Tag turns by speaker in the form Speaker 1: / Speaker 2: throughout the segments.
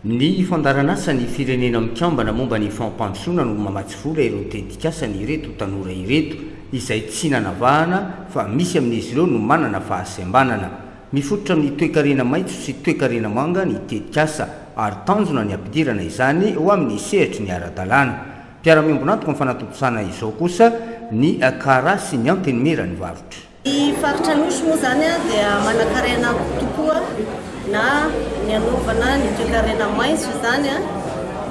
Speaker 1: Ny fandaran'asany firenena mikambana momba ny fampandrosoana no mamatsy vola ireo tetikasany ireto tanora ireto izay tsy nanavahana fa misy amin'izy ireo no manana fahasembanana. Mifototra amin'ny toe-karena maitso sy toe-karena manga ny tetikasa ary tanjona ny ampidirana izany ho amin'ny sehitry ny ara-dalàna. Mpiara-miombonantoka mifanatokosana izao kosa ny kara sy ny antenimera ny varotra.
Speaker 2: Ny faritra Anosy moa zany dia manan-karena tokoa na ny anaovana ny toe-karena maitso zany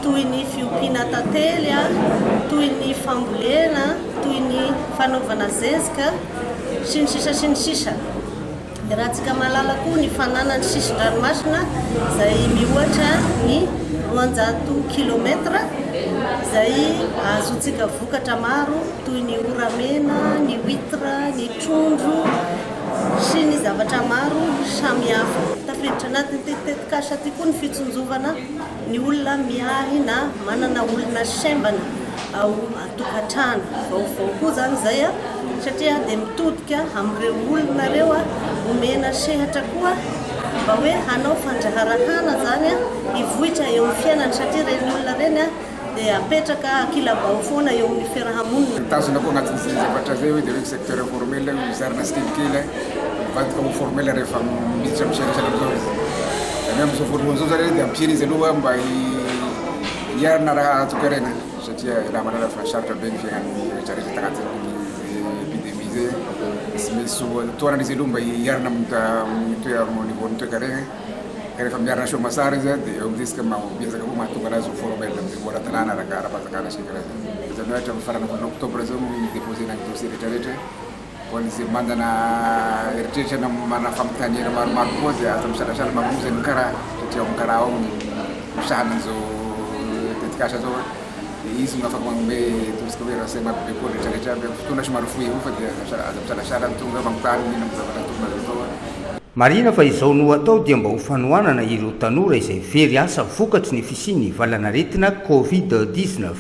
Speaker 2: toy ny fiompiana tantely toy ny fambolena, toy ny fanaovana zezika sy ny sisa. Raha tsika malala koa ny fananany sisin-dranomasina izay mihoatra ny 200 kilometra izay azotsika vokatra maro toy ny oramena, ny huître, ny trondro sy ny zavatra maro samihafa. Tafiditra anatin'ny tetikasa ty koa ny fitsonjovana ny olona miahy na manana olona sembana ao atokantrano. Vaovao koa zany zay satria dia mitodika amin'ireo olona reo omena sehatra koa mba hoe hanao fandraharahana zany hivohitra eo amin'ny fiainany satria reny olona reny dia apetraka akila-bao foana eo amin'ny fiarahamonina.
Speaker 3: Tazona koa anatin'izay zavatra zay hoe dia hoe secteur informel mizarina sy kelikely mivadika ho formel rehefa miditra miserasana amin'izao izy. Zany amin'izao voalohany zao zany dia ampihana izy aloha mba hiarina raha toe-karena satria raha manana fa sarotra be ny fiainan'ny rehetrarehetra tagnatin'ny epidemie zay sy misy toerana izy aloha mba hiarina amin'ny niveau-ny toe-karena. Rehefa miarina soa masara izy dia eo amin'izay isika biazaka koa mahatonga anazy ho formel amin'izay voara-dalàna ara-pazakana sy karaha zany. Zany ohatra amin'ny farana volana oktobra zao midéposena ny dossier rehetrarehetra ho an'izay mandana eritreritra mana fampitaniana maromaro koa dia aza misalasala mamonjy ny karaha satria ao amin'ny karaha ao misahana an'izao tetikasa zao izy no afaka manome tosika hoe renseignement be koa rehetrarehetra fotoana somary fohy avao fa dia aza misalasala tonga magnotany ina amin'ny zavatra tokony azo atao.
Speaker 1: Marina fa izao no atao dia mba ho fanohanana ireo tanora izay very asa vokatry ny fisian'ny valanaretina Covid-19.